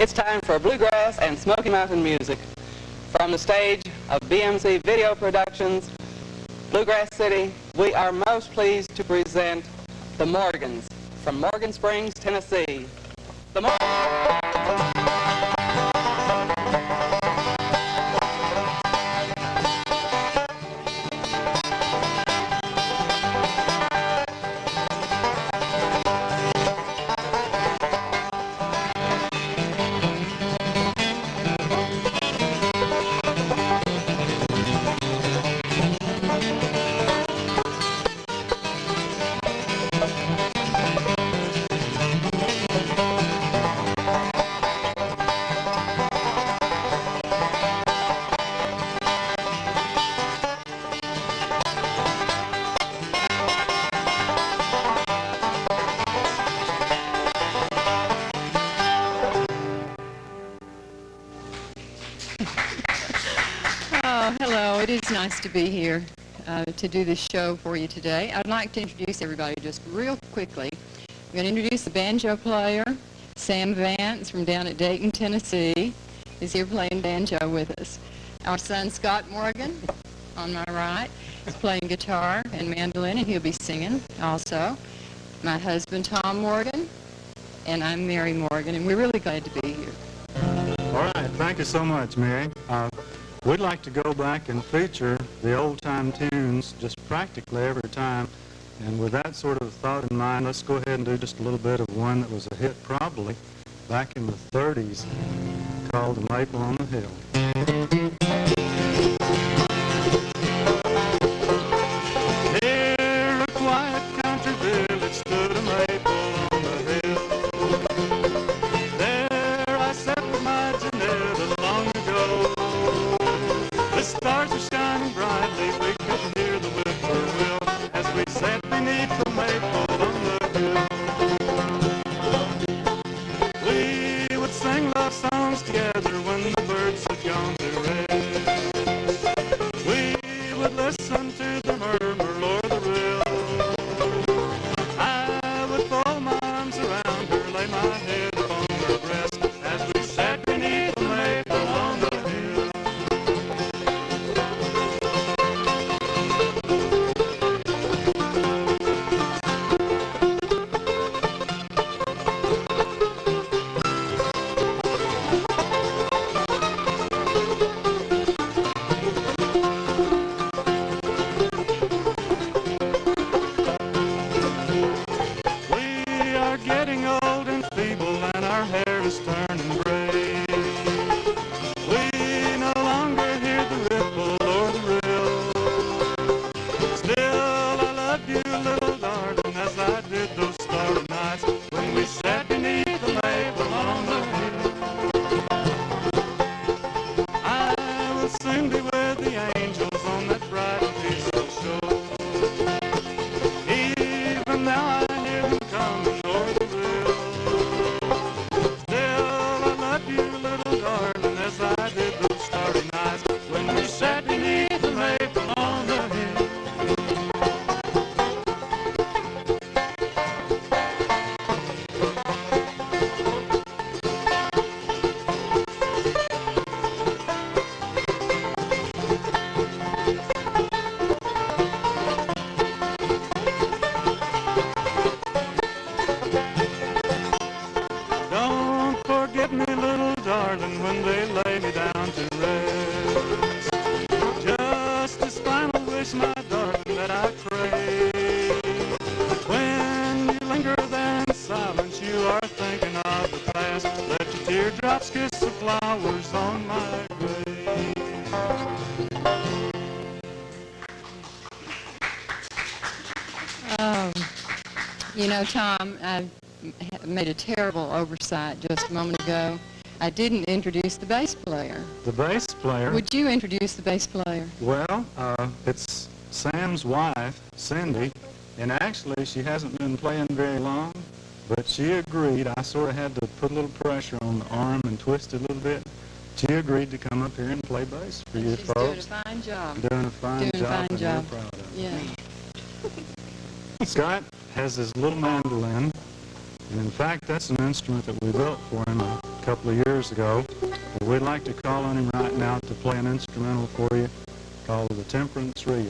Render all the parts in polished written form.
It's time for bluegrass and Smoky Mountain music. From the stage of BMC Video Productions, Bluegrass City, we are most pleased to present the Morgans from Morgan Springs, Tennessee. The Hello, it is nice to be here to do this show for you today. I'd like to introduce everybody just real quickly. I'm going to introduce the banjo player, Sam Vance from down at Dayton, Tennessee. He's here playing banjo with us. Our son, Scott Morgan, on my right, is playing guitar and mandolin, and he'll be singing also. My husband, Tom Morgan, and I'm Mary Morgan, and we're really glad to be here. All right, thank you so much, Mary. We'd like to go back and feature the old-time tunes just practically every time. And with that sort of thought in mind, let's go ahead and do just a little bit of one that was a hit probably back in the 30s called The Maple on the Hill. Near a quiet country village stood a maple on the hill. There I sat with my Janetta long ago. The stars were shining brightly, we could hear the whippoorwill as we sat beneath the maple on the hill. We would sing love songs together when the birds had gone to rest. We would listen to the murmur or the rill. I would fold my arms around her, lay my head upon her breast as we sat beneath the maple on the hill. Getting old and feeble and our hair is turning gray. We no longer hear the ripple or the rill. Still I love you, little darling, as I did those starry nights when we sat beneath the maple on the hill. I will soon be with the angels on that bright and peaceful shore. Even now I hear them coming over the rill. Still I love you, little darling, as I did those starry nights when we sat beneath the maple on the hill. Don't forget me, little darling, when they lay me down to rest. Just this final wish, my darling, that I pray. When you linger there in silence, you are thinking of the past. Let your teardrops kiss the flowers on my grave. You know, Tom, I made a terrible oversight just a moment ago. I didn't introduce the bass player. The bass player? Would you introduce the bass player? Well, it's Sam's wife, Cindy, and actually she hasn't been playing very long, but she agreed. I sort of had to put a little pressure on the arm and twist it a little bit. She agreed to come up here and play bass for you folks. She's doing a fine job. Doing a fine job. We're proud of her. Yeah. Scott has his little mandolin, and in fact, that's an instrument that we built for him. a couple of years ago. But we'd like to call on him right now to play an instrumental for you called The Temperance Reel.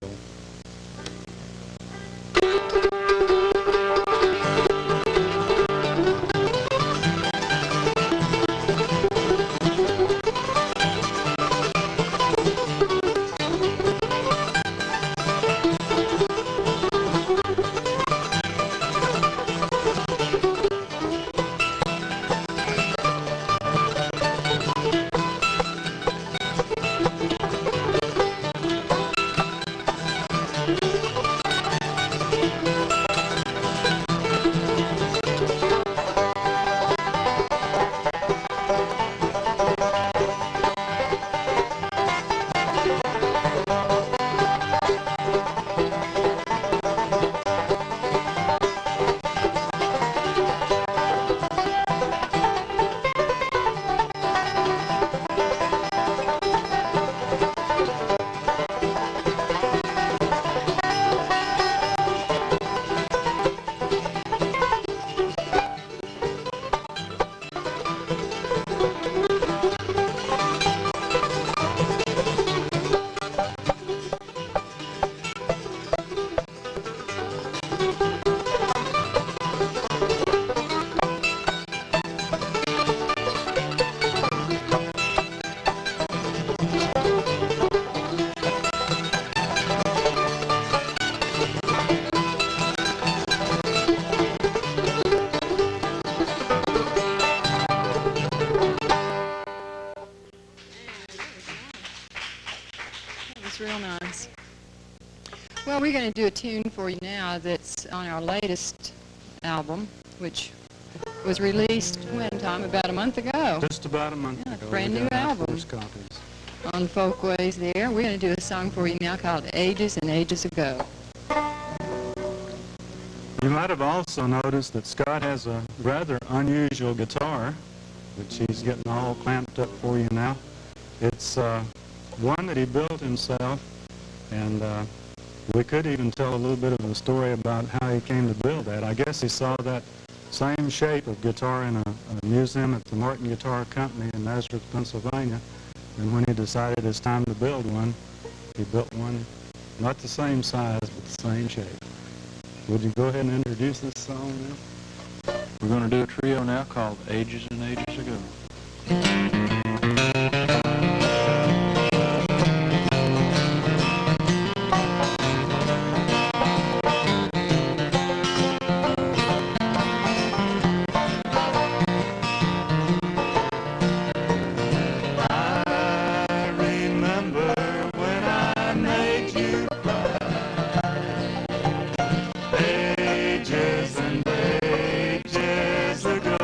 Real nice. Well, we're going to do a tune for you now that's on our latest album, which was released when, Tom? About a month ago. Just about a month Yeah, ago. brand we new got our album. first copies. On Folkways there. We're going to do a song for you now called Ages and Ages Ago. You might have also noticed that Scott has a rather unusual guitar, which he's getting all clamped up for you now. It's one that he built himself, and we could even tell a little bit of a story about how he came to build that. I guess he saw that same shape of guitar in a museum at the Martin Guitar Company in Nazareth, Pennsylvania, and when he decided it's time to build one, he built one, not the same size, but the same shape. Would you go ahead and introduce this song now? We're going to do a trio now called Ages and Ages Ago. Ages and ages ago.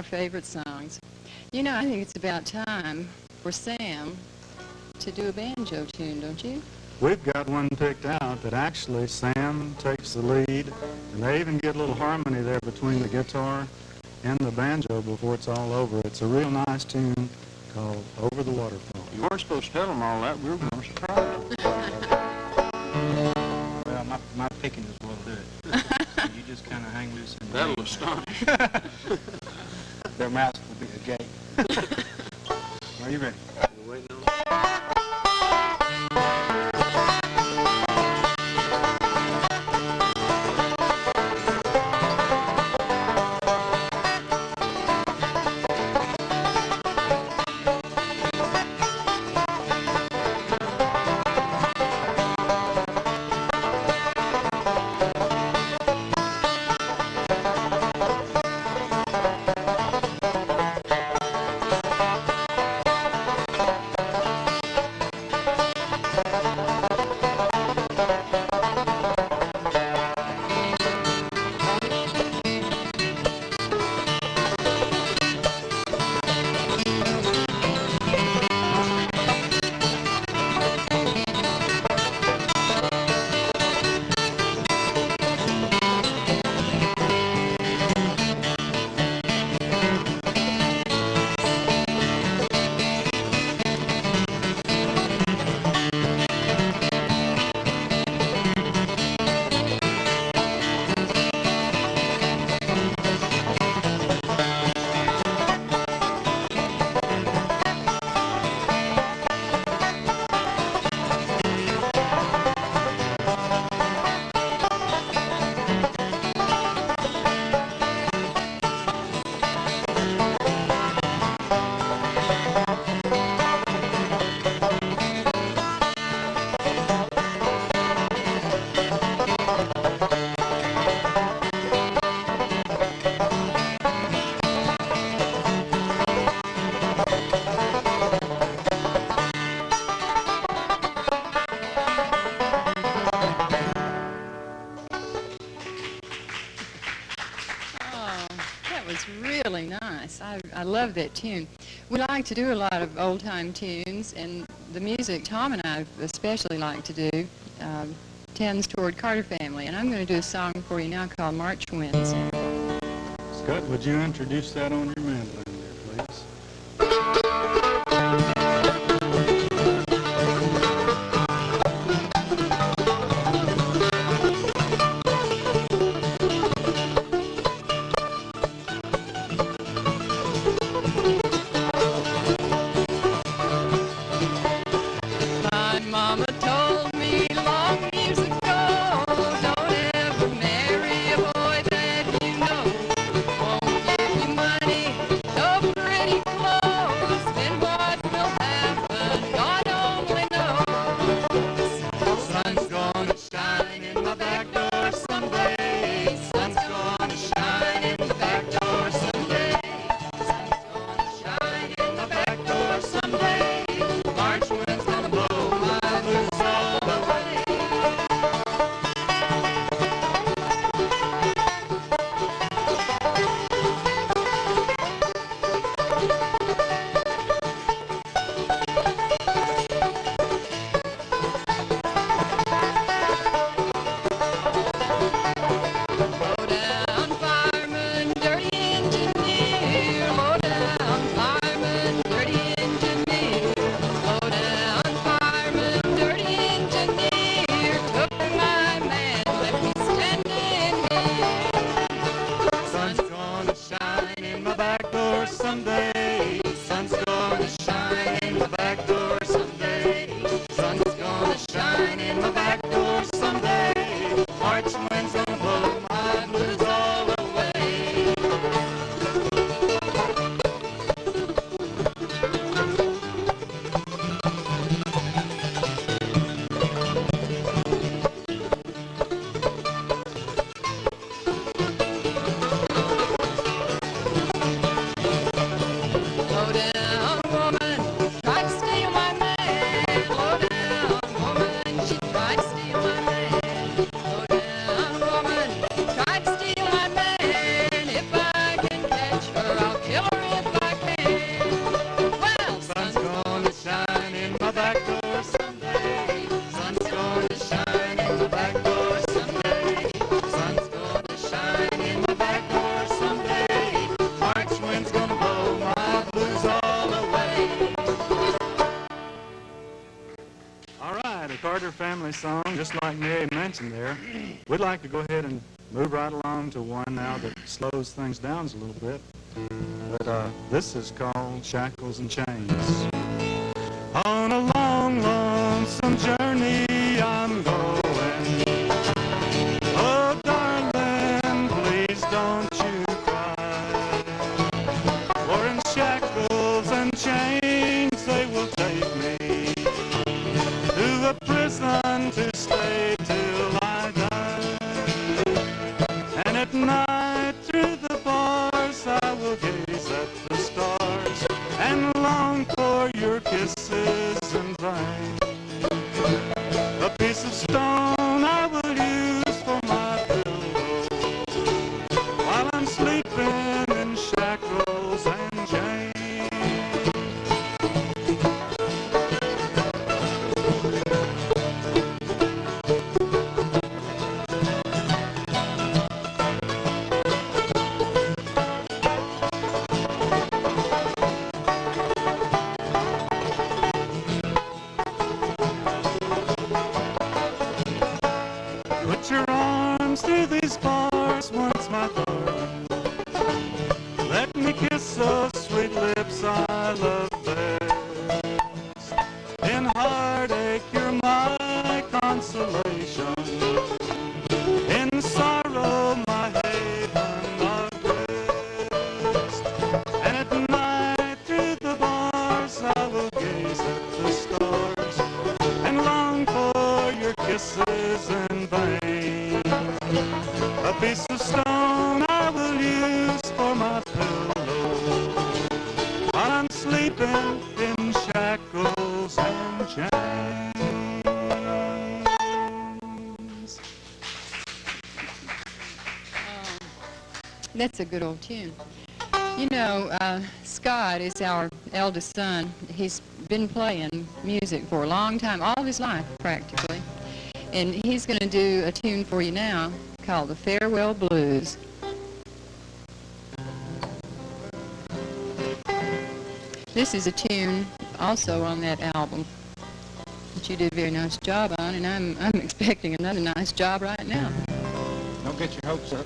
our favorite songs. You know, I think it's about time for Sam to do a banjo tune, don't you? We've got one picked out that actually Sam takes the lead, and they even get a little harmony there between the guitar and the banjo before it's all over. It's a real nice tune called Over the Waterfall. You weren't supposed to tell them all that. We were going to surprise them. Well, my picking is what'll do it. You just kind of hang loose. That'll astonish. Their mouths will be agape. Are you ready? We're waiting on. Really nice. I love that tune. We like to do a lot of old-time tunes, and the music Tom and I especially like to do tends toward Carter Family, and I'm going to do a song for you now called March Winds. Scott, would you introduce that on your mandolin there, please? My mama told me long years ago, don't ever marry a boy that you know won't give you money right, a Carter family song, just like Mary mentioned there. We'd like to go ahead and move right along to one now that slows things down a little bit. But this is called Shackles and Chains. On a long, lonesome journey I'm going. Oh, darling, please don't you cry. For in shackles and chains they will take me to a prison to stay till I die. And at night through the bars I will gaze at the stars and long for your kisses in vain. A piece of stone I will use for my pillow while I'm sleeping in shackles and chains. Put your arms through these bars once, my darling. Let me kiss those sweet lips I love best. In heartache, you're my consolation. In sorrow, my haven of rest. And at night, through the bars, I will gaze at the stars and long for your kisses in vain. A piece of stone I will use for my pillow while I'm sleeping in shackles and chains. That's a good old tune. You know, Scott is our eldest son. He's been playing music for a long time, all of his life practically. And he's going to do a tune for you now called the Farewell Blues. This is a tune also on that album that you did a very nice job on, and I'm expecting another nice job right now. Don't get your hopes up.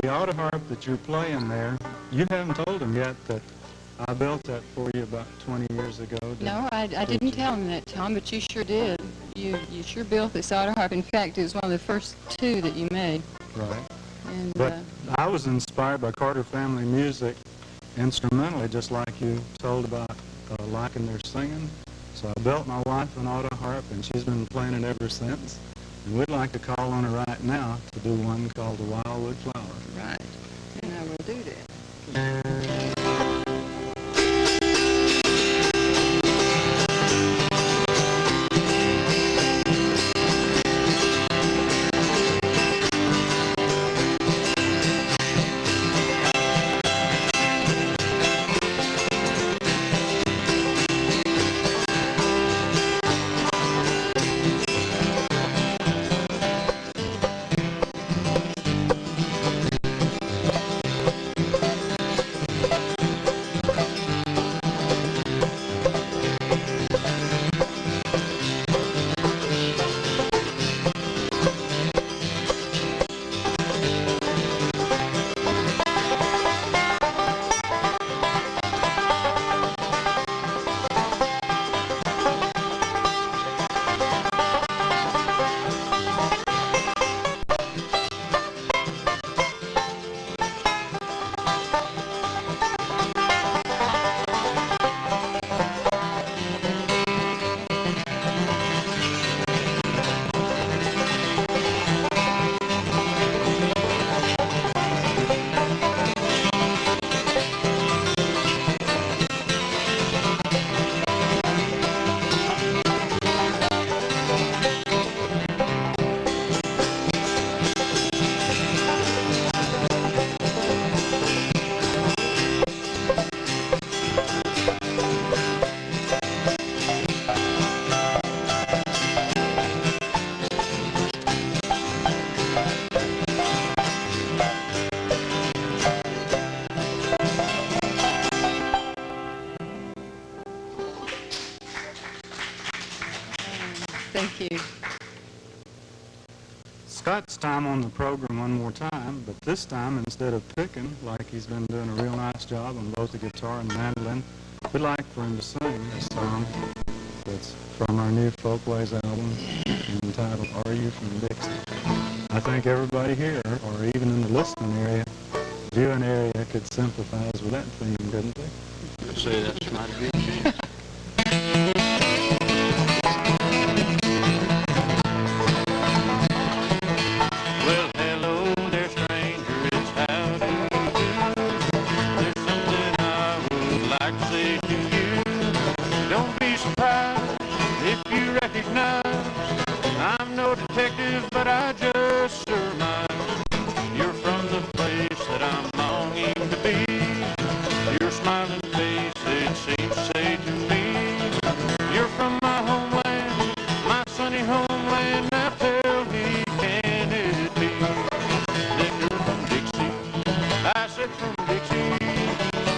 the auto harp that you're playing there, you haven't told him yet that I built that for you about 20 years ago. No, I didn't you? tell him that, Tom, but you sure did. You sure built this auto harp. In fact, it was one of the first two that you made. Right. And But I was inspired by Carter family music instrumentally, just like you told about liking their singing. So I built my wife an auto harp, and she's been playing it ever since. And we'd like to call on her right now to do one called The Wildwood Flower. right, and I will do that. Thank you. Scott's time on the program one more time, but this time, instead of picking, like he's been doing a real nice job on both the guitar and mandolin, we'd like for him to sing a song that's from our new Folkways album entitled Are You From Dixie? I think everybody here, or even in the listening area, viewing area, could sympathize with that theme, couldn't they? You say that's my good. Well, hello there, stranger, it's howdy do. There's something I would like to say to you. Don't be surprised if you recognize I'm no detective, but I just surmise you're from the place that I'm longing to be. Your smiling face, it seems to say to me, you're from my homeland, my sunny homeland. Now tell me, can it be that you're from Dixie? I said from Dixie,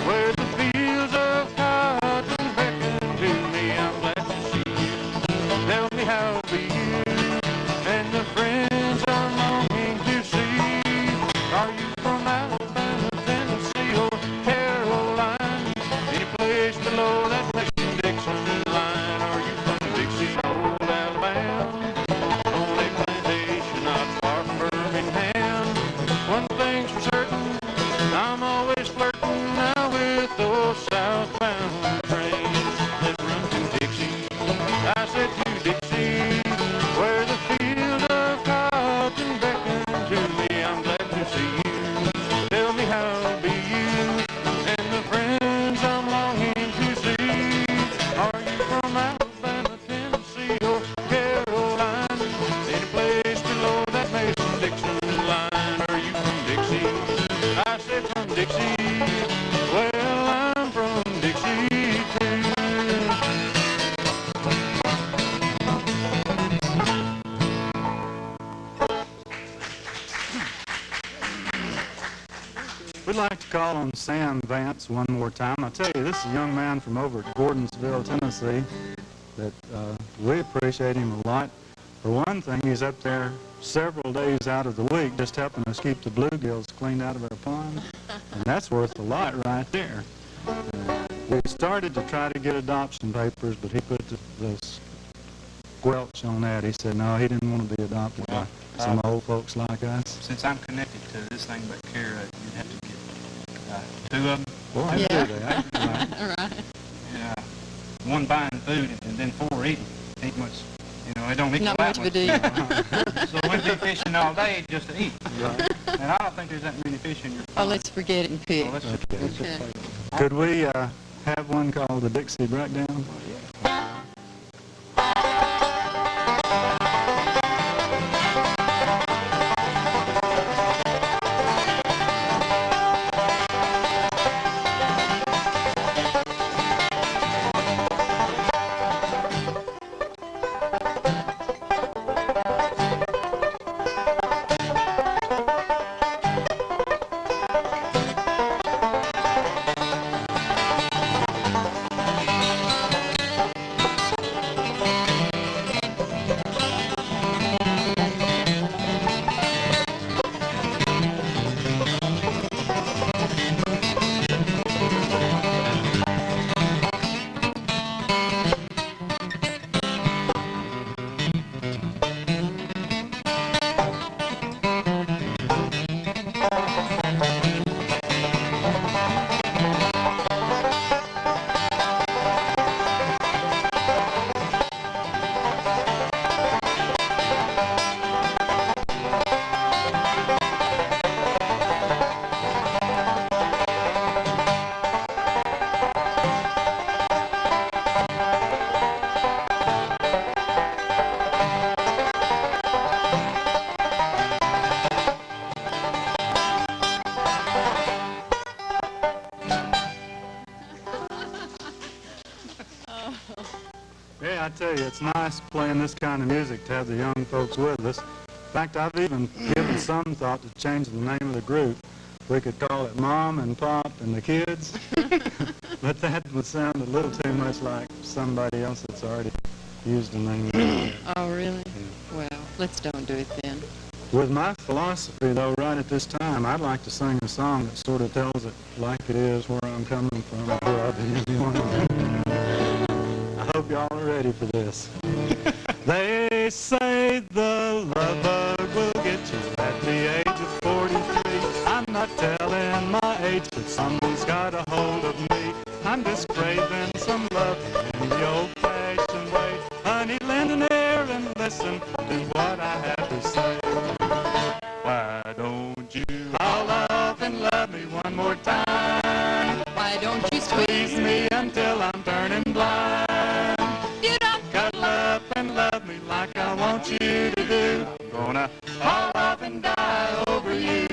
where the fields of cotton beckon to me. I'm glad to see you. Tell me how be you and the friends I'm longing to see. Are you from Alabama, Tennessee, or Carolina? Any place below that Mason-Dixon line? Are you from Dixie, old Alabama? On a plantation not far from Birmingham. One thing's for certain, I'm always flirting now with those southbound trains that run to Dixie. I said to Dixie, where the field of cotton beckon to me. I'm glad to see you. Tell me how be you and the friends I'm longing to see. Are you from Alabama, Tennessee, or Carolina? Any place below that Mason-Dixon line? Are you from Dixie? I said from Dixie. Well, I'm from Dixie too. We'd like to call on Sam Vance one more time. I tell you, this is a young man from over at Gordonsville, Tennessee, that we appreciate him a lot. For one thing, he's up there several days out of the week just helping us keep the bluegills cleaned out of our pond, and that's worth a lot right there. We started to try to get adoption papers, but he put the squelch on that. He said no, he didn't want to be adopted by some old folks like us. Since I'm connected to this thing but Kara, you'd have to get 2 of them. Well, I Yeah. do that. Right. All right. Yeah. One buying food and then 4 eating. Ain't much, it don't equal Not that much of a deal. So we'd be fishing all day just to eat. Right. And I don't think there's that many fish in your Oh, pond. let's forget it and pick. So let's just, Okay. let's just Okay. say Could we have one called the Dixie Breakdown? Yeah, I tell you, it's nice playing this kind of music to have the young folks with us. In fact, I've even given some thought to change the name of the group. We could call it Mom and Pop and the Kids, but that would sound a little too much like somebody else that's already used the name. Oh, really? Well, let's don't do it then. With my philosophy, though, right at this time, I'd like to sing a song that sort of tells it like it is, where I'm coming from, and who I've been. I hope y'all are ready for this. They say the love bug will get you at the age of 43. I'm not telling my age, but someone's got a hold of me. I'm just craving some love in the old-fashioned way. Honey, lend an ear and listen to what I have to say. Why don't you all up and love me one more time? Why don't you Squeeze me until I'm turning blind. You don't Cuddle up and love me like I want you to do. I'm gonna fall off and die over you.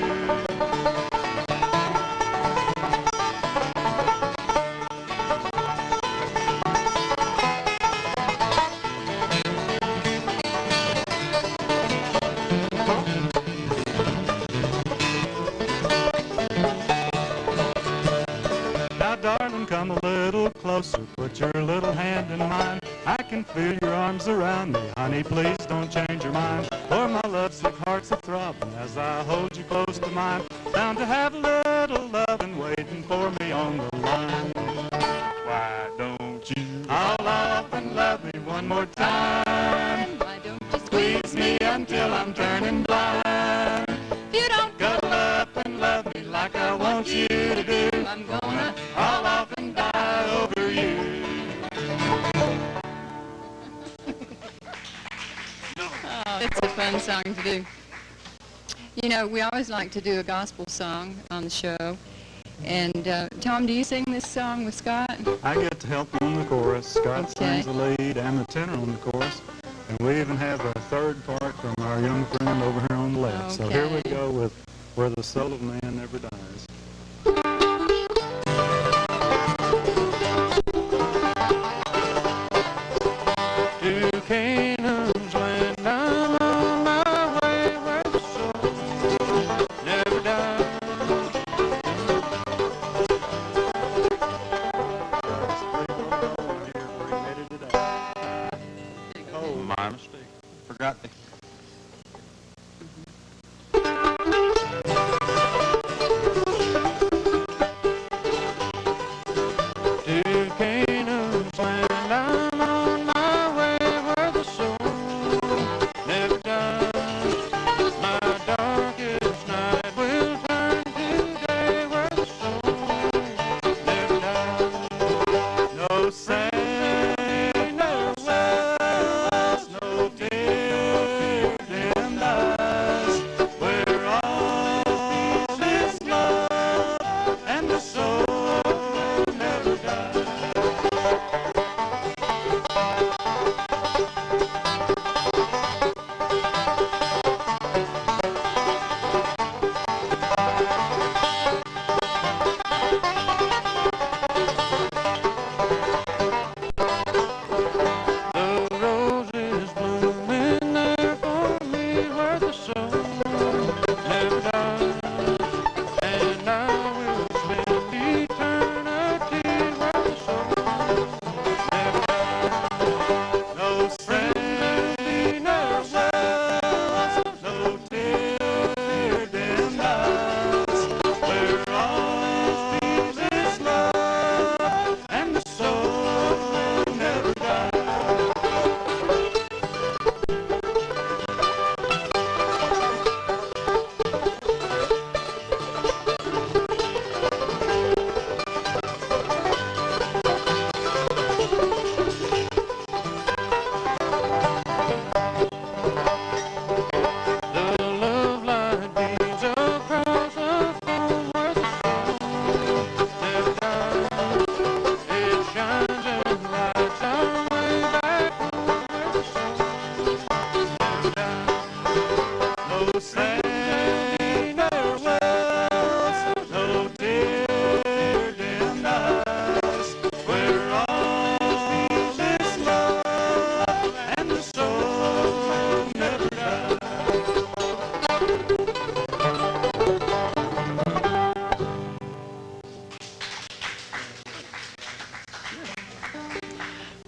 Now, darling, come a little closer. Put your little hand in mine. I can feel your arms around me. Honey, please don't change your mind. Or my lovesick heart's a throbbing as I hold you close to mine. Bound to have a little loving waiting for me on the line. Why don't you all up and love me one more time? Why don't you Squeeze me until I'm turning blind. You don't Cuddle up and love me like I want you to do. I'm gonna All off and die over you. Oh, it's a fun song to do. You know, we always like to do a gospel song on the show. And Tom, do you sing this song with Scott? I get to help on the chorus. Scott Okay. sings the lead and the tenor on the chorus. And we even have a third part from our young friend over here on the left. So here we Okay. go with Where the Soul of Man Never Dies. To Canaan's land, I'm on my way where the soul never dies. Oh, my mistake. Forgot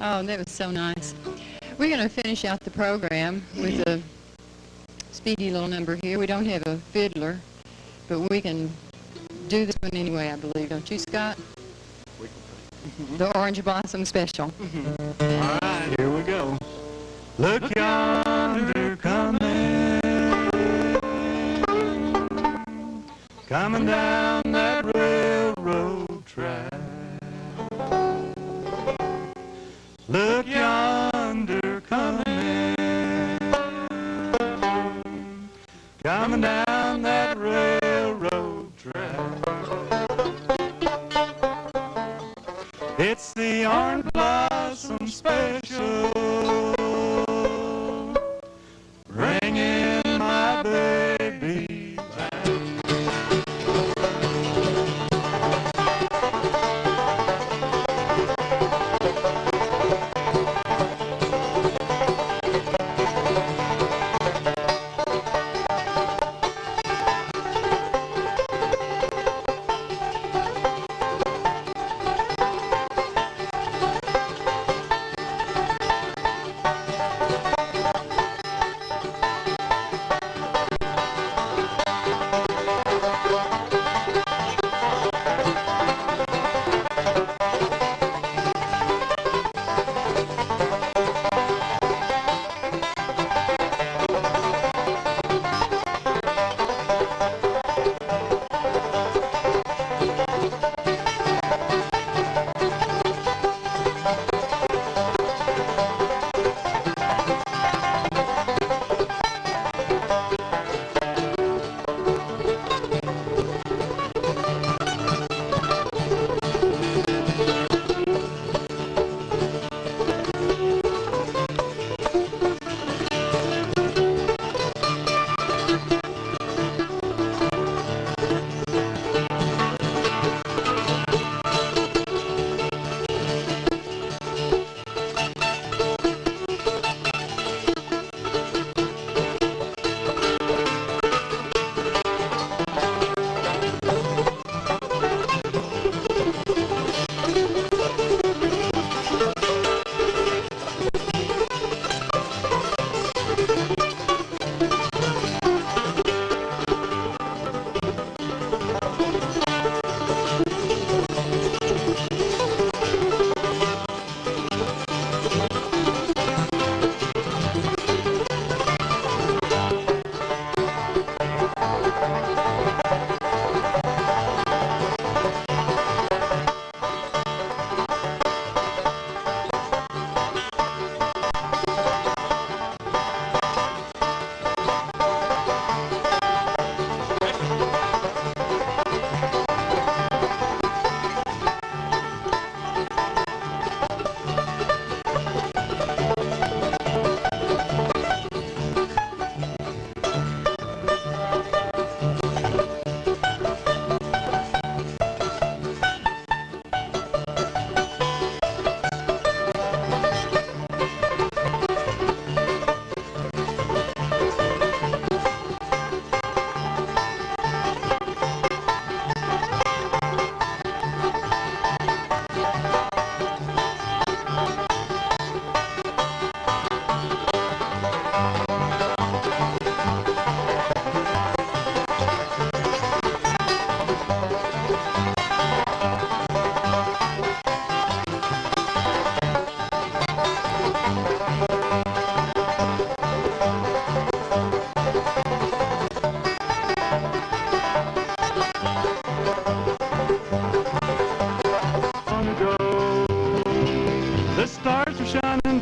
Oh, that was so nice. We're going to finish out the program with a speedy little number here. We don't have a fiddler, but we can do this one anyway, I believe. Don't you, Scott? The Orange Blossom Special. All right, here we go. Look yonder coming, coming down that railroad track. Look yonder coming, coming down that railroad track. It's the Orange Blossom Special, bringing my baby back.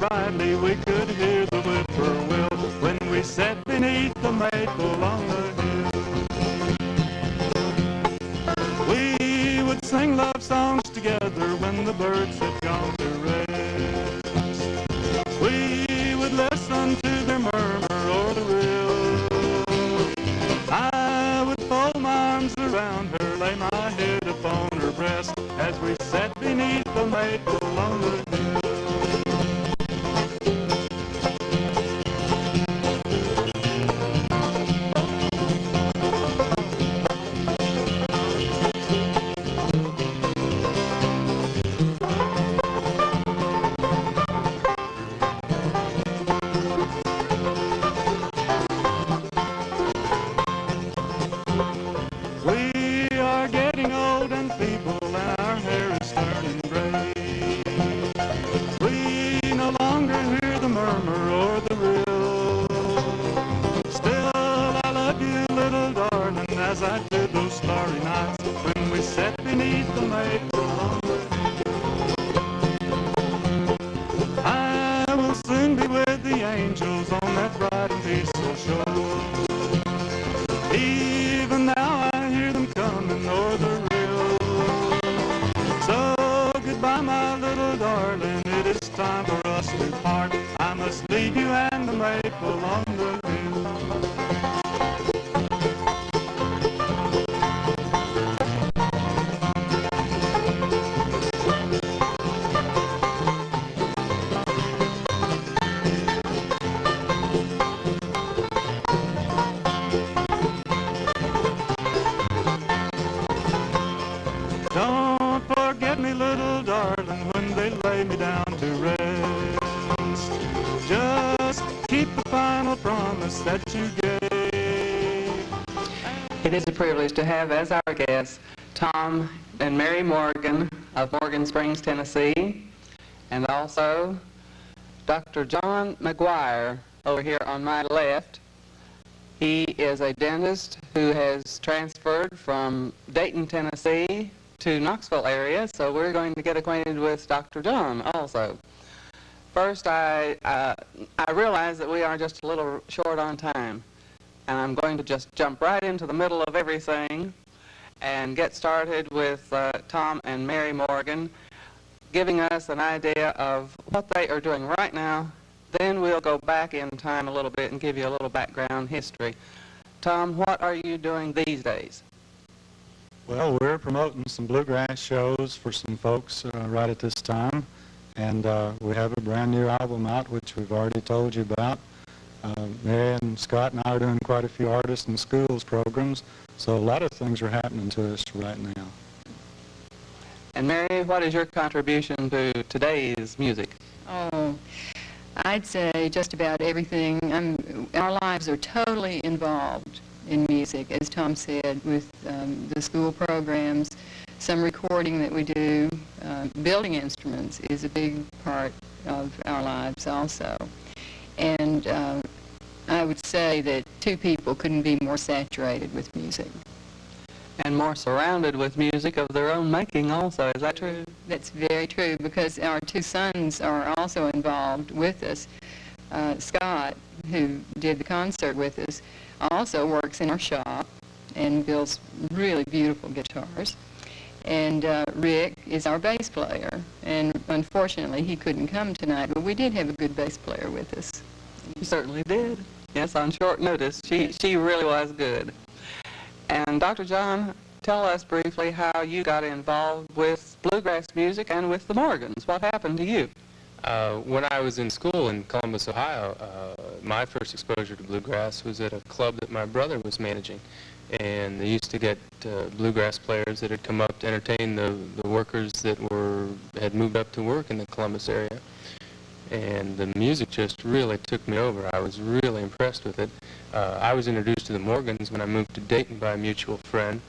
brightly we could hear the whippoorwill when we sat beneath the maple on the hill. We would sing love songs together when the birds had gone to rest. We would listen to their murmur o'er the rill. I would fold my arms around her, lay my head upon her breast as we sat beneath the maple on the hill. maple on the hill. I will soon be with the angels on that bright and peaceful shore. Even now I hear them coming o'er the rill. So goodbye, my little darling, it is time for us to part. I must leave you and the maple on the hill. Don't forget me, little darling, when they lay me down to rest. Just keep the final promise that you gave. It is a privilege to have as our guests Tom and Mary Morgan of Morgan Springs, Tennessee, and also Dr. John McGuire over here on my left. He is a dentist who has transferred from Dayton, Tennessee to Knoxville area, so we're going to get acquainted with Dr. John also. First, I realize that we are just a little short on time, and I'm going to just jump right into the middle of everything and get started with Tom and Mary Morgan giving us an idea of what they are doing right now. Then we'll go back in time a little bit and give you a little background history. Tom, what are you doing these days? Well, we're promoting some bluegrass shows for some folks right at this time, and we have a brand new album out, which we've already told you about. Mary and Scott and I are doing quite a few artists and schools programs, so a lot of things are happening to us right now. And Mary, what is your contribution to today's music? Oh, I'd say just about everything. Our lives are totally involved in music, as Tom said, with the school programs, some recording that we do. Building instruments is a big part of our lives also. And I would say that two people couldn't be more saturated with music. And more surrounded with music of their own making also, is that true? That's very true, because our two sons are also involved with us. Scott, who did the concert with us, also works in our shop and builds really beautiful guitars. And Rick is our bass player, and unfortunately he couldn't come tonight, but we did have a good bass player with us. You certainly did. Yes, on short notice. She really was good. And Dr. John, tell us briefly how you got involved with bluegrass music and with the Morgans. What happened to you? When I was in school in Columbus, Ohio, my first exposure to bluegrass was at a club that my brother was managing. And they used to get bluegrass players that had come up to entertain the workers that had moved up to work in the Columbus area. And the music just really took me over. I was really impressed with it. I was introduced to the Morgans when I moved to Dayton by a mutual friend.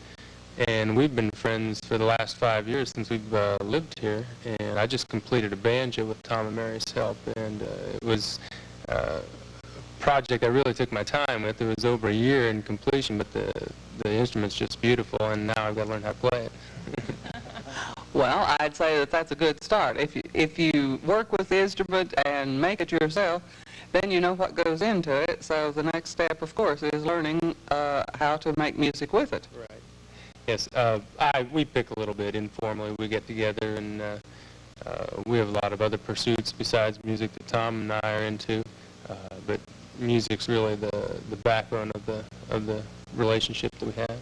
And we've been friends for the last 5 years since we've lived here. And I just completed a banjo with Tom and Mary's help. And it was a project I really took my time with. It was over a year in completion, but the instrument's just beautiful, and now I've got to learn how to play it. Well, I'd say that that's a good start. If you work with the instrument and make it yourself, then you know what goes into it. So the next step, of course, is learning how to make music with it. Right. Yes, we pick a little bit informally. We get together, and we have a lot of other pursuits besides music that Tom and I are into. But music's really the backbone of the relationship that we have.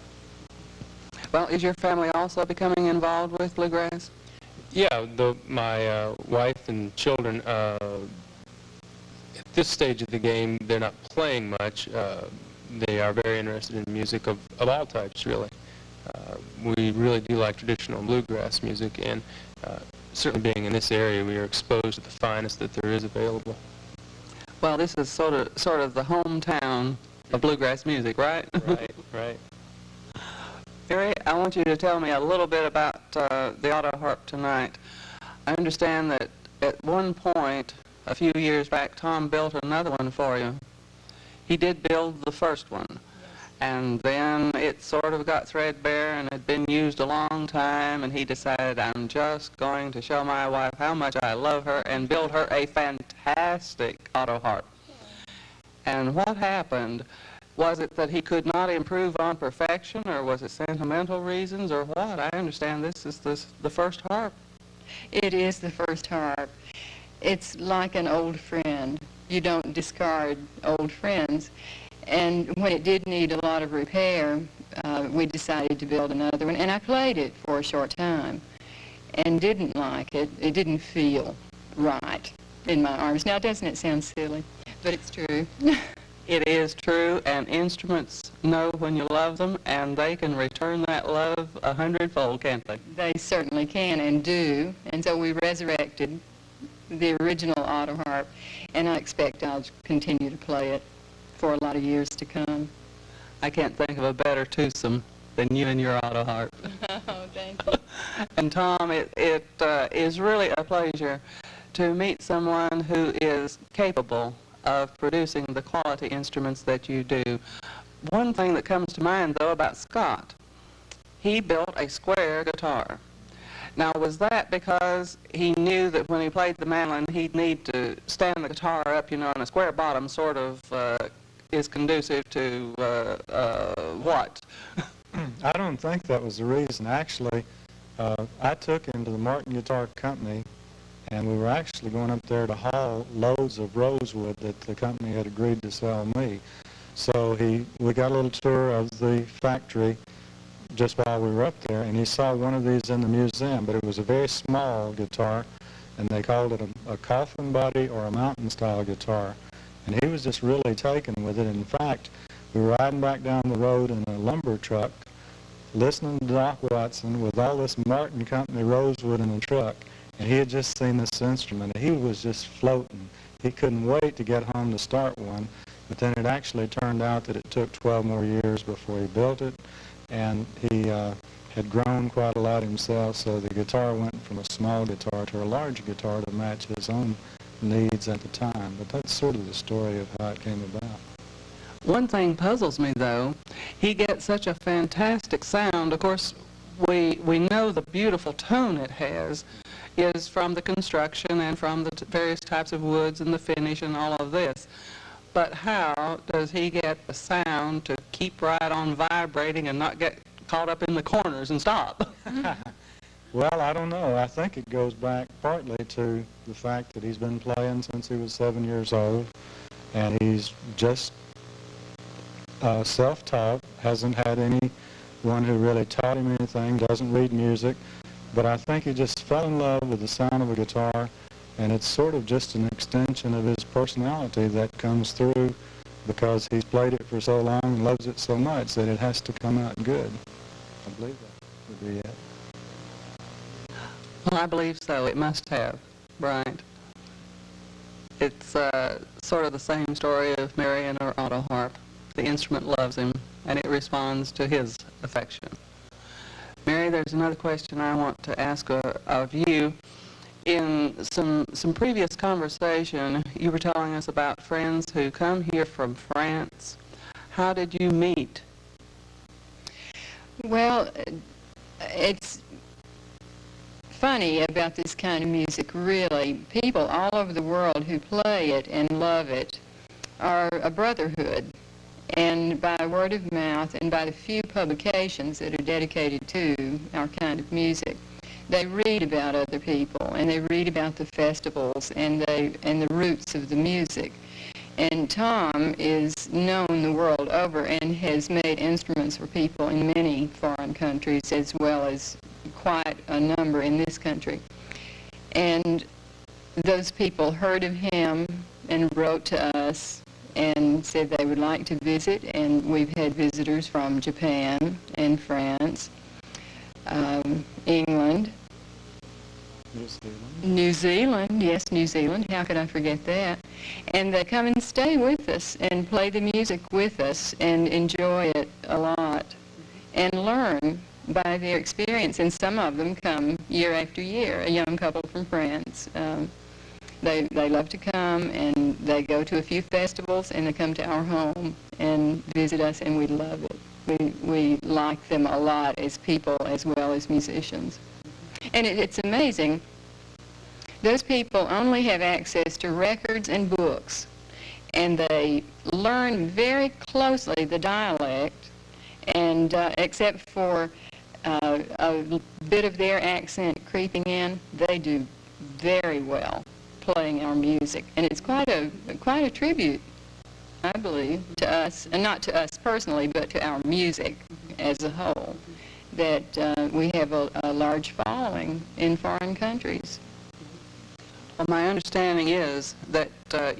Well, is your family also becoming involved with bluegrass? Yeah, my wife and children, at this stage of the game, they're not playing much. They are very interested in music of all types, really. We really do like traditional bluegrass music, and certainly being in this area, we are exposed to the finest that there is available. Well, this is sort of the hometown of bluegrass music, right? Right. Mary, I want you to tell me a little bit about the auto harp tonight. I understand that at one point, a few years back, Tom built another one for you. He did build the first one. And then it sort of got threadbare and had been used a long time, and he decided, I'm just going to show my wife how much I love her and build her a fantastic auto harp. And what happened? Was it that he could not improve on perfection, or was it sentimental reasons, or what? I understand this is the first harp. It is the first harp. It's like an old friend. You don't discard old friends. And when it did need a lot of repair, we decided to build another one. And I played it for a short time and didn't like it. It didn't feel right in my arms. Now, doesn't it sound silly? But it's true. It is true, and instruments know when you love them, and they can return that love 100-fold, can't they? They certainly can and do. And so we resurrected the original auto harp, and I expect I'll continue to play it for a lot of years to come. I can't think of a better twosome than you and your auto harp. Oh, thank you. And Tom, it is really a pleasure to meet someone who is capable of producing the quality instruments that you do. One thing that comes to mind, though, about Scott, he built a square guitar. Now, was that because he knew that when he played the mandolin, he'd need to stand the guitar up, you know, and a square bottom sort of is conducive to what? I don't think that was the reason. Actually, I took him to the Martin Guitar Company, and we were actually going up there to haul loads of rosewood that the company had agreed to sell me. So we got a little tour of the factory just while we were up there, and he saw one of these in the museum, but it was a very small guitar, and they called it a coffin body or a mountain-style guitar. And he was just really taken with it. In fact, we were riding back down the road in a lumber truck, listening to Doc Watson with all this Martin Company rosewood in the truck, and he had just seen this instrument, and he was just floating. He couldn't wait to get home to start one, but then it actually turned out that it took 12 more years before he built it, and he had grown quite a lot himself, so the guitar went from a small guitar to a large guitar to match his own needs at the time. But that's sort of the story of how it came about. One thing puzzles me, though. He gets such a fantastic sound. Of course, we know the beautiful tone it has is from the construction and from the various types of woods and the finish and all of this. But how does he get the sound to keep right on vibrating and not get caught up in the corners and stop? Well, I don't know. I think it goes back partly to the fact that he's been playing since he was 7 years old, and he's just self-taught, hasn't had anyone who really taught him anything, doesn't read music, but I think he just fell in love with the sound of a guitar, and it's sort of just an extension of his personality that comes through because he's played it for so long and loves it so much that it has to come out good. I believe that would be it. Well, I believe so. It must have, right? It's sort of the same story of Mary and her auto harp. The instrument loves him, and it responds to his affection. Mary, there's another question I want to ask of you. In some previous conversation, you were telling us about friends who come here from France. How did you meet? Well, it's funny about this kind of music, really. People all over the world who play it and love it are a brotherhood. And by word of mouth and by the few publications that are dedicated to our kind of music, they read about other people, and they read about the festivals and the roots of the music. And Tom is known the world over and has made instruments for people in many foreign countries, as well as quite a number in this country. And those people heard of him and wrote to us and said they would like to visit, and we've had visitors from Japan and France, England, New Zealand, yes, New Zealand, how could I forget that? And they come and stay with us and play the music with us and enjoy it a lot and learn by their experience. And some of them come year after year, a young couple from France. They love to come and and they go to a few festivals, and they come to our home and visit us, and we love it. We like them a lot as people as well as musicians. And it's amazing. Those people only have access to records and books, and they learn very closely the dialect, and except for a bit of their accent creeping in, they do very well playing our music. And it's quite a tribute, I believe, to us, and not to us personally, but to our music as a whole, that we have a large following in foreign countries. Well, my understanding is that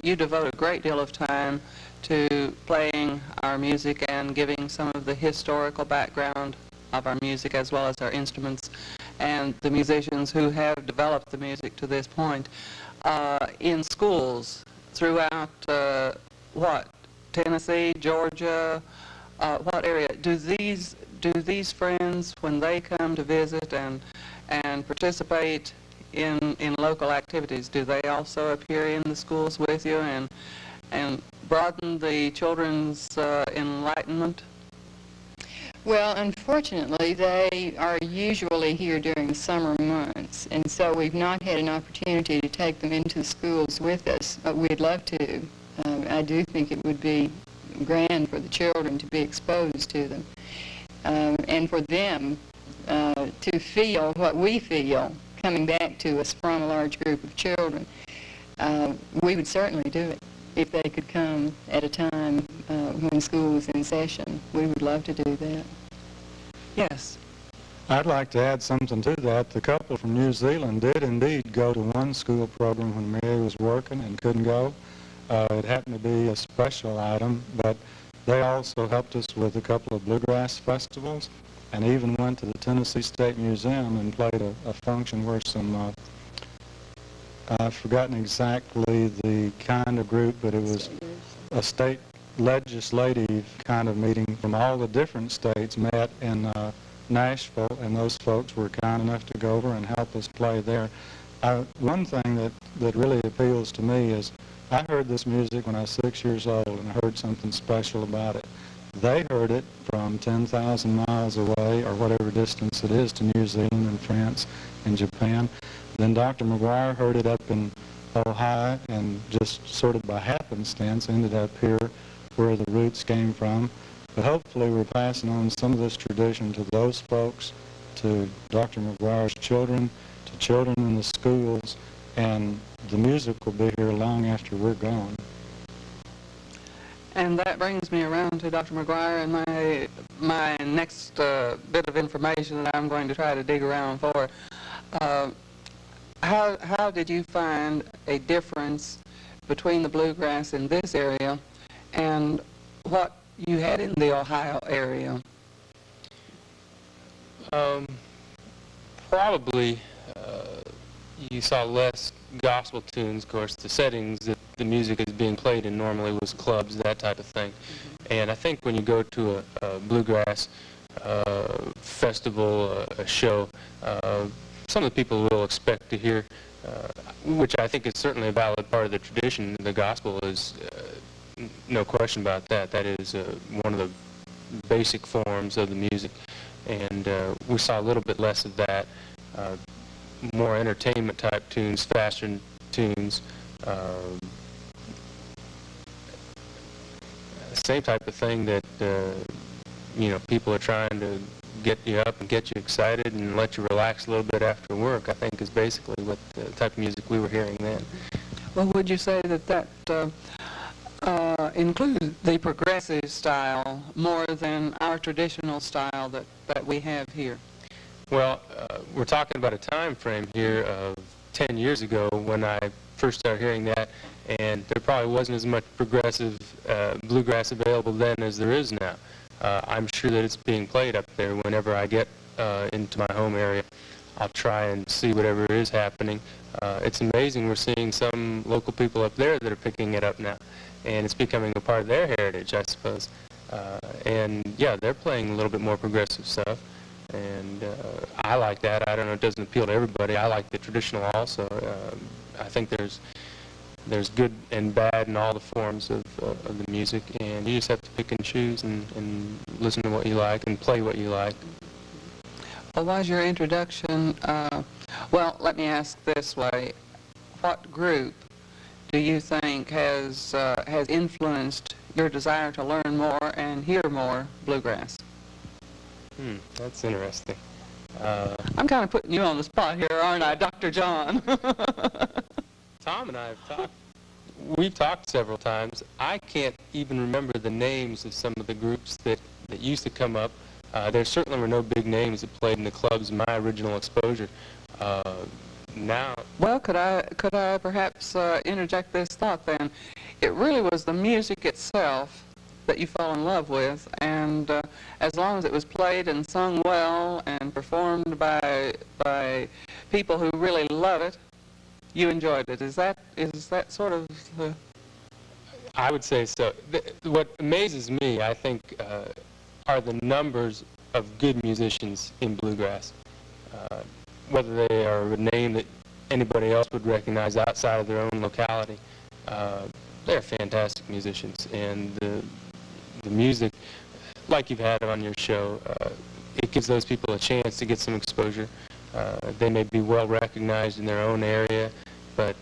you devote a great deal of time to playing our music and giving some of the historical background of our music as well as our instruments and the musicians who have developed the music to this point in schools throughout Tennessee, Georgia, what area? Do these friends, when they come to visit and participate in local activities, do they also appear in the schools with you and broaden the children's enlightenment? Well, unfortunately, they are usually here during the summer months, and so we've not had an opportunity to take them into the schools with us, but we'd love to. I do think it would be grand for the children to be exposed to them, and for them to feel what we feel coming back to us from a large group of children. We would certainly do it if they could come at a time when school was in session. We would love to do that. Yes. I'd like to add something to that. The couple from New Zealand did indeed go to one school program when Mary was working and couldn't go. It happened to be a special item, but they also helped us with a couple of bluegrass festivals and even went to the Tennessee State Museum and played a function where some, I've forgotten exactly the kind of group, but it was a state legislative kind of meeting from all the different states met in Nashville, and those folks were kind enough to go over and help us play there. One thing that really appeals to me is I heard this music when I was 6 years old, and I heard something special about it. They heard it from 10,000 miles away, or whatever distance it is, to New Zealand and France and Japan. Then Dr. McGuire heard it up in Ohio, and just sort of by happenstance ended up here where the roots came from. But hopefully we're passing on some of this tradition to those folks, to Dr. McGuire's children, to children in the schools, and the music will be here long after we're gone. And that brings me around to Dr. McGuire and my next bit of information that I'm going to try to dig around for. How did you find a difference between the bluegrass in this area and what you had in the Ohio area? Probably you saw less gospel tunes. Of course, the settings that the music is being played in normally was clubs, that type of thing. And I think when you go to a bluegrass festival, a show, some of the people will expect to hear, which I think is certainly a valid part of the tradition. The gospel is, no question about that. That is one of the basic forms of the music. And we saw a little bit less of that. More entertainment type tunes, faster tunes, same type of thing that people are trying to get you up and get you excited and let you relax a little bit after work, I think is basically what the type of music we were hearing then. Well, would you say that includes the progressive style more than our traditional style that we have here? Well, we're talking about a time frame here of 10 years ago when I first started hearing that, and there probably wasn't as much progressive bluegrass available then as there is now. I'm sure that it's being played up there whenever I get into my home area. I'll try and see whatever is happening. It's amazing we're seeing some local people up there that are picking it up now, and it's becoming a part of their heritage, I suppose. And yeah, they're playing a little bit more progressive stuff. And I like that. I don't know, it doesn't appeal to everybody. I like the traditional also. I think there's there's good and bad in all the forms of the music, and you just have to pick and choose and listen to what you like and play what you like. Well, was your introduction, well, let me ask this way. What group do you think has influenced your desire to learn more and hear more bluegrass? That's interesting. I'm kind of putting you on the spot here, aren't I, Dr. John? Tom and I have talked. We've talked several times. I can't even remember the names of some of the groups that used to come up. There certainly were no big names that played in the clubs in my original exposure. Now, Well, could I perhaps interject this thought then? It really was the music itself that you fell in love with, and as long as it was played and sung well and performed by people who really love it, you enjoyed it. Is that sort of the... I would say so. What amazes me, I think, are the numbers of good musicians in bluegrass. Whether they are a name that anybody else would recognize outside of their own locality, they're fantastic musicians. And the music, like you've had on your show, it gives those people a chance to get some exposure. They may be well recognized in their own area, but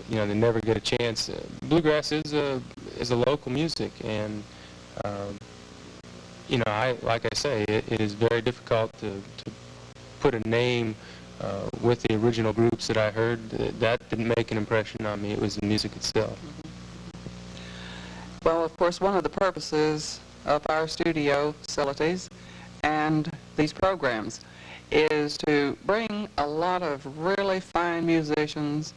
you know, they never get a chance. Bluegrass is a local music, and you know, like I say, it is very difficult to put a name with the original groups that I heard. That didn't make an impression on me. It was the music itself. Well, of course, one of the purposes of our studio facilities and these programs is to bring a lot of really fine musicians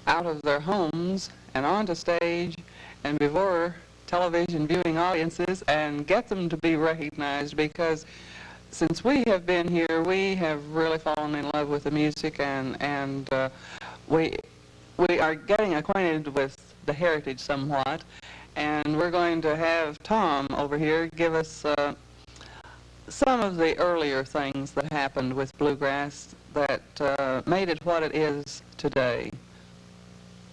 out of their homes and onto stage and before television viewing audiences and get them to be recognized, because since we have been here, we have really fallen in love with the music, and we are getting acquainted with the heritage somewhat, and we're going to have Tom over here give us some of the earlier things that happened with bluegrass that made it what it is today.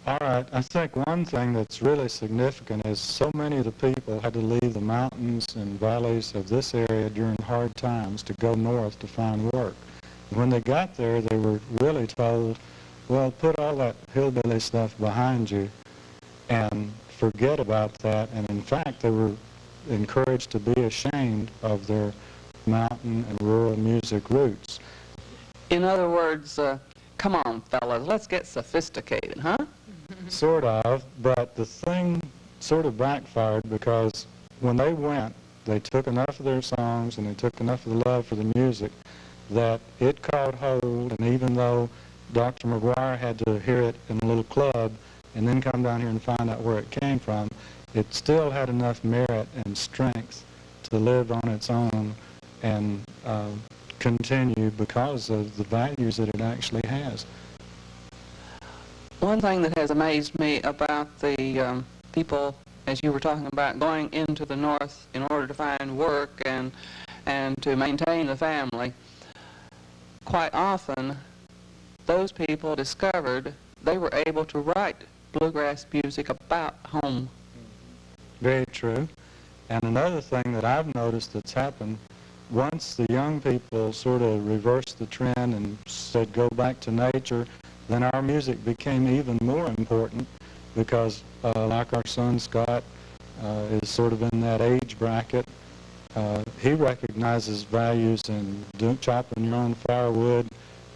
All right, I think one thing that's really significant is so many of the people had to leave the mountains and valleys of this area during hard times to go north to find work. When they got there, they were really told, well, put all that hillbilly stuff behind you and forget about that. And in fact, they were encouraged to be ashamed of their mountain and rural music roots. In other words, come on, fellas, let's get sophisticated, huh? Sort of, but the thing sort of backfired, because when they went, they took enough of their songs and they took enough of the love for the music that it caught hold, and even though Dr. McGuire had to hear it in a little club and then come down here and find out where it came from, it still had enough merit and strength to live on its own and continue because of the values that it actually has. One thing that has amazed me about the people, as you were talking about, going into the north in order to find work and to maintain the family, quite often those people discovered they were able to write bluegrass music about home. Very true. And another thing that I've noticed that's happened, once the young people sort of reversed the trend and said go back to nature, then our music became even more important, because like our son Scott is sort of in that age bracket. He recognizes values in chopping your own firewood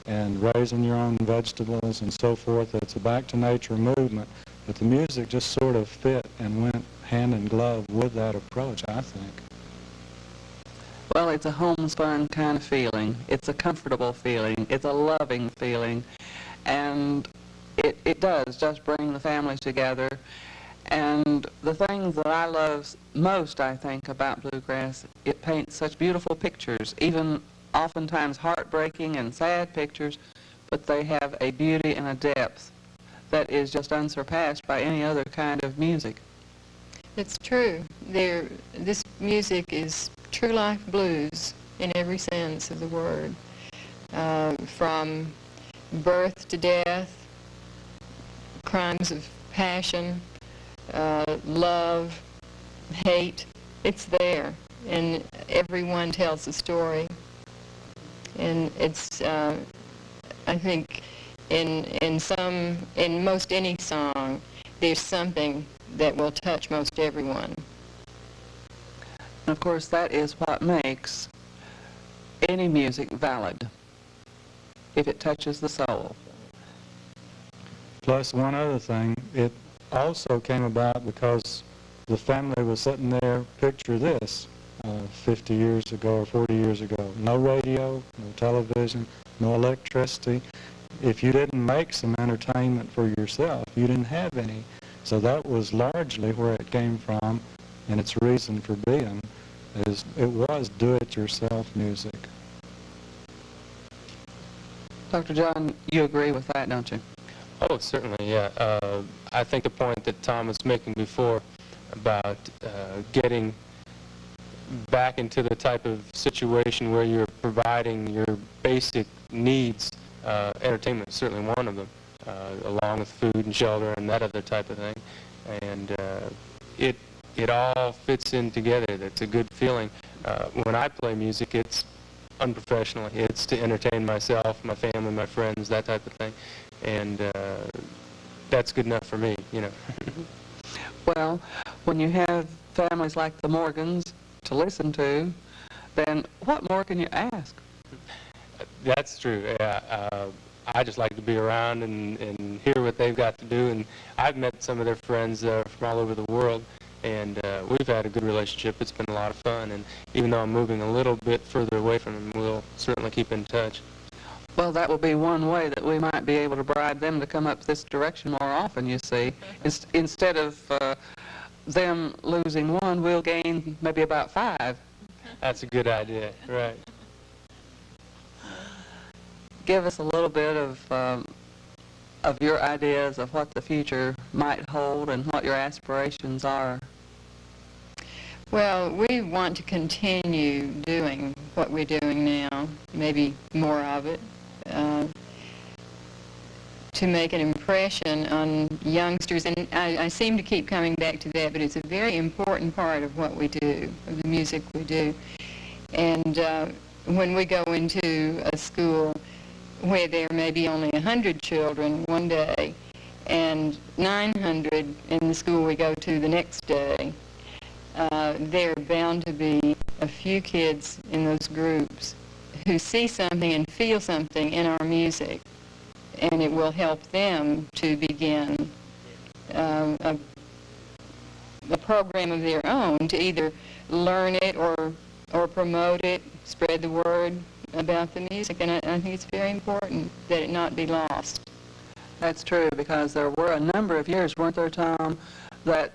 and raising your own vegetables and so forth. It's a back to nature movement, but the music just sort of fit and went hand in glove with that approach, I think. Well, it's a homespun kind of feeling. It's a comfortable feeling. It's a loving feeling. And it does just bring the families together. And the thing that I love most, I think, about bluegrass, it paints such beautiful pictures, even oftentimes heartbreaking and sad pictures, but they have a beauty and a depth that is just unsurpassed by any other kind of music. It's true. This music is true life blues in every sense of the word. From birth to death, crimes of passion, love, hate. It's there, and everyone tells a story. And it's, I think, in most any song, there's something that will touch most everyone. And of course, that is what makes any music valid, if it touches the soul. Plus, one other thing, it also came about because the family was sitting there, picture this, 50 years ago or 40 years ago. No radio, no television, no electricity. If you didn't make some entertainment for yourself, you didn't have any. So that was largely where it came from, and its reason for being is it was do-it-yourself music. Dr. John, you agree with that, don't you? Oh, certainly, yeah. I think the point that Tom was making before about getting back into the type of situation where you're providing your basic needs, entertainment is certainly one of them, along with food and shelter and that other type of thing. And it all fits in together. That's a good feeling. When I play music, it's unprofessionally. It's to entertain myself, my family, my friends, that type of thing. And that's good enough for me, you know. Well, when you have families like the Morgans to listen to, then what more can you ask? That's true. Yeah, I just like to be around and hear what they've got to do. And I've met some of their friends from all over the world, and we've had a good relationship. It's been a lot of fun. And even though I'm moving a little bit further away from them, we'll certainly keep in touch. Well, that will be one way that we might be able to bribe them to come up this direction more often, you see. Instead of them losing one, we'll gain maybe about 5. That's a good idea, right. Give us a little bit of your ideas of what the future might hold and what your aspirations are. Well, we want to continue doing what we're doing now, maybe more of it, to make an impression on youngsters. And I seem to keep coming back to that, but it's a very important part of what we do, of the music we do. And when we go into a school where there may be only 100 children one day and 900 in the school we go to the next day, there are bound to be a few kids in those groups who see something and feel something in our music, and it will help them to begin a program of their own to either learn it or promote it, spread the word about the music. And I think it's very important that it not be lost. That's true, because there were a number of years, weren't there, Tom, that,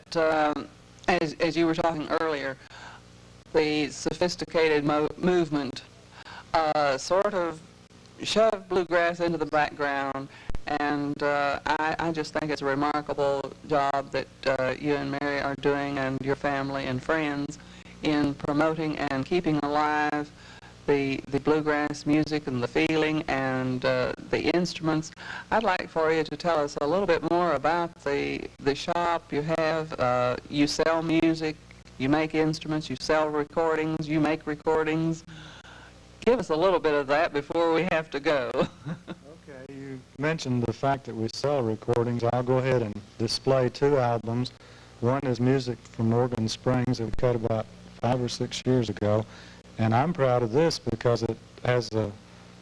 as you were talking earlier, the sophisticated movement sort of shoved bluegrass into the background, and I just think it's a remarkable job that you and Mary are doing, and your family and friends, in promoting and keeping alive the bluegrass music and the feeling and the instruments. I'd like for you to tell us a little bit more about the shop you have. You sell music, you make instruments, you sell recordings, you make recordings. Give us a little bit of that before we have to go. Okay, you mentioned the fact that we sell recordings. I'll go ahead and display 2 albums. One is music from Morgan Springs that we cut about 5 or 6 years ago. And I'm proud of this because it has an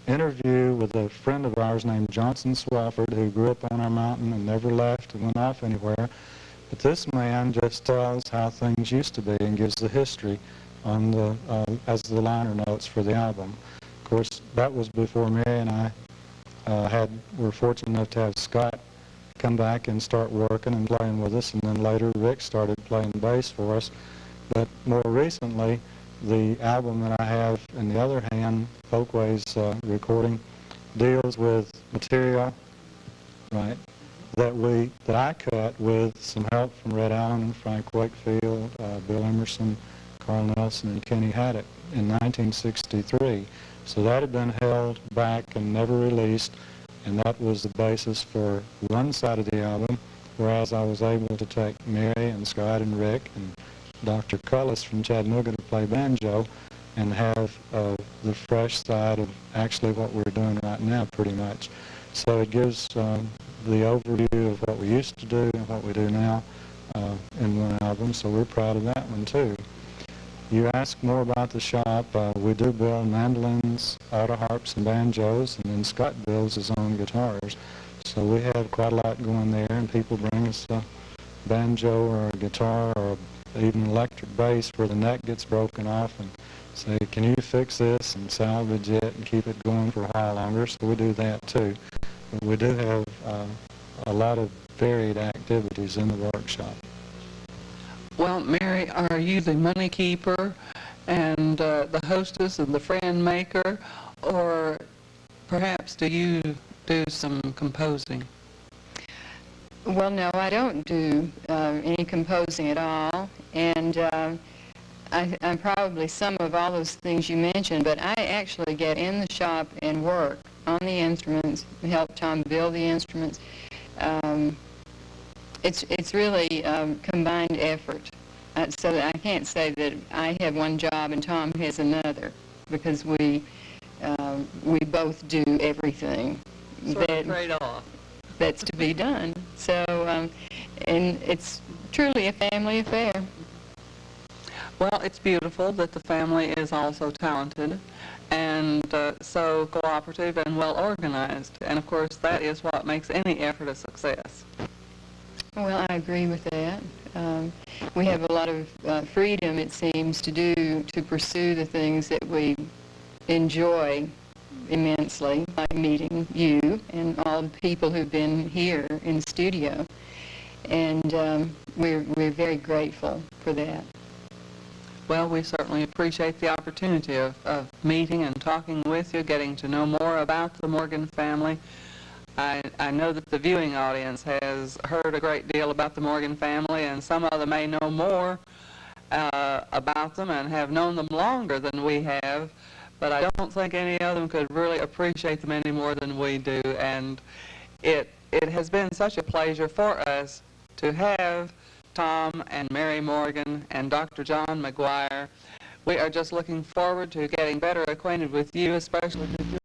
interview with a friend of ours named Johnson Swafford, who grew up on our mountain and never left and went off anywhere. But this man just tells how things used to be and gives the history on the as the liner notes for the album. Of course, that was before Mary and I were fortunate enough to have Scott come back and start working and playing with us, and then later Rick started playing bass for us. But more recently, the album that I have in the other hand, Folkways recording, deals with material, right, that I cut with some help from Red Allen and Frank Wakefield, Bill Emerson, Carl Nelson, and Kenny Haddock in 1963. So that had been held back and never released, and that was the basis for one side of the album. whereas I was able to take Mary and Scott and Rick and Dr. Cullis from Chattanooga to play banjo and have the fresh side of actually what we're doing right now pretty much. So it gives the overview of what we used to do and what we do now in one album, so we're proud of that one too. You asked more about the shop. We do build mandolins, auto harps, and banjos, and then Scott builds his own guitars. So we have quite a lot going there, and people bring us a banjo or a guitar or even an electric bass where the neck gets broken off and say, can you fix this and salvage it and keep it going for a while longer? So we do that too. But we do have a lot of varied activities in the workshop. Well, Mary, are you the money keeper and the hostess and the friend maker, or perhaps do you do some composing? Well, no, I don't do any composing at all, and I'm probably some of all those things you mentioned, but I actually get in the shop and work on the instruments, help Tom build the instruments. It's really combined effort. So that I can't say that I have one job and Tom has another, because we both do everything Trade-off. that's to be done. So, and it's truly a family affair. Well, it's beautiful that the family is also talented and so cooperative and well organized. And of course, that is what makes any effort a success. Well, I agree with that. We have a lot of freedom, it seems, to pursue the things that we enjoy immensely, like meeting you and all the people who've been here in the studio. And we're very grateful for that. Well, we certainly appreciate the opportunity of meeting and talking with you, getting to know more about the Morgan family. I know that the viewing audience has heard a great deal about the Morgan family, and some of them may know more about them and have known them longer than we have, but I don't think any of them could really appreciate them any more than we do. And it has been such a pleasure for us to have Tom and Mary Morgan and Dr. John McGuire. We are just looking forward to getting better acquainted with you, especially because